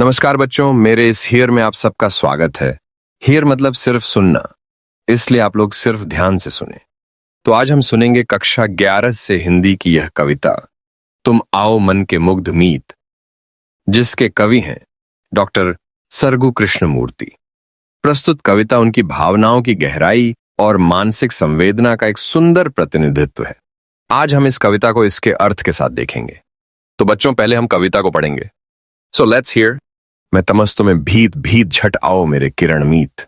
नमस्कार बच्चों, मेरे इस हियर में आप सबका स्वागत है। हियर मतलब सिर्फ सुनना, इसलिए आप लोग सिर्फ ध्यान से सुने। तो आज हम सुनेंगे कक्षा 11 से हिंदी की यह कविता तुम आओ मन के मुग्ध मीत, जिसके कवि हैं डॉक्टर सरगु कृष्णमूर्ति। प्रस्तुत कविता उनकी भावनाओं की गहराई और मानसिक संवेदना का एक सुंदर प्रतिनिधित्व है। आज हम इस कविता को इसके अर्थ के साथ देखेंगे। तो बच्चों, पहले हम कविता को पढ़ेंगे। So let's hear. मैं तमस्तों में भीत भीत झट आओ मेरे किरण मीत,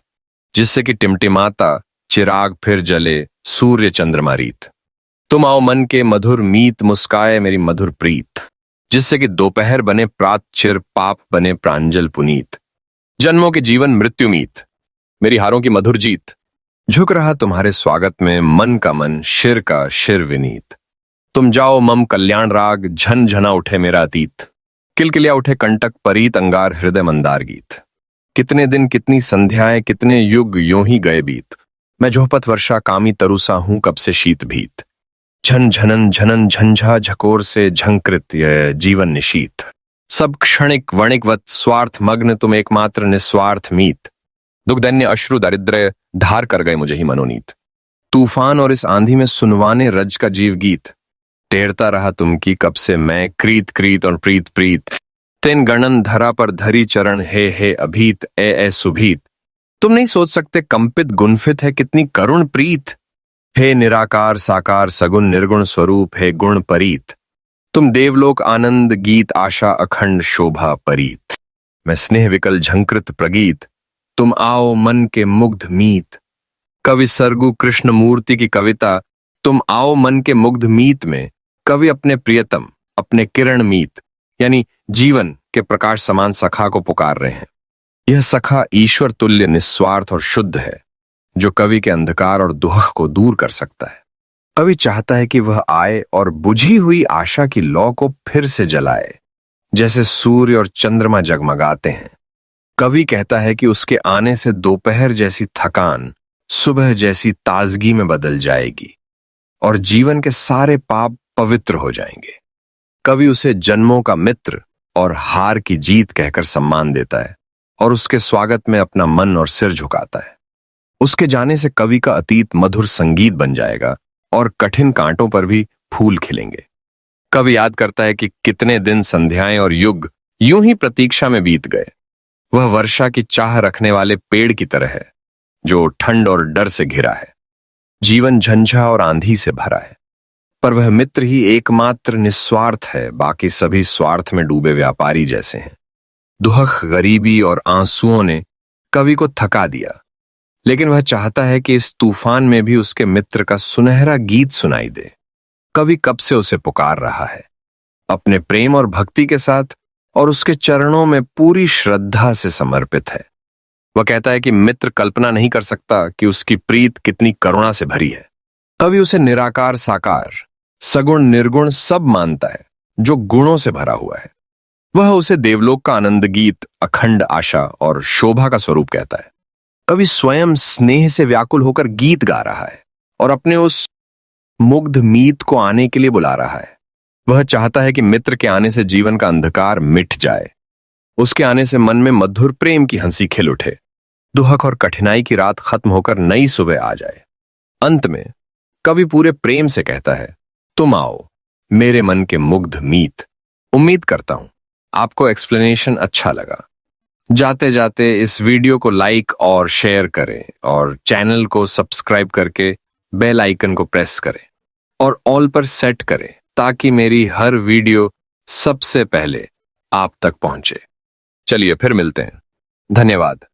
जिससे कि टिमटिमाता चिराग फिर जले सूर्य चंद्रमा रीत। तुम आओ मन के मधुर मीत, मुस्काए मेरी मधुर प्रीत, जिससे कि दोपहर बने प्रात चिर, पाप बने प्रांजल पुनीत। जन्मों के जीवन मृत्यु मीत, मेरी हारों की मधुर जीत। झुक रहा तुम्हारे स्वागत में मन का मन, शिर का शिर विनीत। तुम जाओ मम कल्याण राग, झन झना उठे मेरा अतीत। किलकिलिया उठे कंटक परीत, अंगार हृदय मंदार गीत। कितने दिन कितनी संध्याएं, कितने युग यूं ही गए बीत। मैं जोहपत वर्षा कामी तरुसा हूं कब से शीत भीत। झन झनन झनन झंझा झकोर से झंकृत यह जीवन निशीत। सब क्षणिक वणिकवत स्वार्थ मग्न, तुम एकमात्र निस्वार्थ मीत। दुखधन्य अश्रु दारिद्र्य धार कर गए मुझे ही मनोनीत। तूफान और इस आंधी में सुनवाने रज का जीव गीत। टेरता रहा तुम की कब से मैं, क्रीत क्रीत और प्रीत प्रीत। तेन गणन धरा पर धरी चरण, हे अभीत ए सुभीत। तुम नहीं सोच सकते कंपित गुणफित है कितनी करुण प्रीत। हे निराकार साकार सगुण निर्गुण स्वरूप, हे गुण परीत। तुम देवलोक आनंद गीत, आशा अखंड शोभा परीत। मैं स्नेह विकल झंकृत प्रगीत, तुम आओ मन के मुग्ध मीत। कवि सरगु कृष्णमूर्ति की कविता तुम आओ मन के मुग्ध मीत में कवि अपने प्रियतम, अपने किरण मीत यानी जीवन के प्रकाश समान सखा को पुकार रहे हैं। यह सखा ईश्वर तुल्य निस्वार्थ और शुद्ध है, जो कवि के अंधकार और दुख को दूर कर सकता है। कवि चाहता है कि वह आए और बुझी हुई आशा की लौ को फिर से जलाए, जैसे सूर्य और चंद्रमा जगमगाते हैं। कवि कहता है कि उसके आने से दोपहर जैसी थकान सुबह जैसी ताजगी में बदल जाएगी और जीवन के सारे पाप पवित्र हो जाएंगे। कवि उसे जन्मों का मित्र और हार की जीत कहकर सम्मान देता है और उसके स्वागत में अपना मन और सिर झुकाता है। उसके जाने से कवि का अतीत मधुर संगीत बन जाएगा और कठिन कांटों पर भी फूल खिलेंगे। कवि याद करता है कि कितने दिन, संध्याएं और युग यूं ही प्रतीक्षा में बीत गए। वह वर्षा की चाह रखने वाले पेड़ की तरह है, जो ठंड और डर से घिरा है। जीवन झंझा और आंधी से भरा है, पर वह मित्र ही एकमात्र निस्वार्थ है, बाकी सभी स्वार्थ में डूबे व्यापारी जैसे हैं। दुख, गरीबी और आंसुओं ने कवि को थका दिया, लेकिन वह चाहता है कि इस तूफान में भी उसके मित्र का सुनहरा गीत सुनाई दे। कवि कब से उसे पुकार रहा है, अपने प्रेम और भक्ति के साथ, और उसके चरणों में पूरी श्रद्धा से समर्पित है। वह कहता है कि मित्र कल्पना नहीं कर सकता कि उसकी प्रीत कितनी करुणा से भरी है। कवि उसे निराकार साकार, सगुण निर्गुण सब मानता है, जो गुणों से भरा हुआ है। वह उसे देवलोक का आनंद गीत, अखंड आशा और शोभा का स्वरूप कहता है। कवि स्वयं स्नेह से व्याकुल होकर गीत गा रहा है और अपने उस मुग्ध मीत को आने के लिए बुला रहा है। वह चाहता है कि मित्र के आने से जीवन का अंधकार मिट जाए, उसके आने से मन में मधुर प्रेम की हंसी खिल उठे, दुख और कठिनाई की रात खत्म होकर नई सुबह आ जाए। अंत में कवि पूरे प्रेम से कहता है, तुम आओ मेरे मन के मुग्ध मीत। उम्मीद करता हूं आपको एक्सप्लेनेशन अच्छा लगा। जाते जाते इस वीडियो को लाइक और शेयर करें और चैनल को सब्सक्राइब करके बेल आइकन को प्रेस करें और ऑल पर सेट करें, ताकि मेरी हर वीडियो सबसे पहले आप तक पहुंचे। चलिए फिर मिलते हैं। धन्यवाद।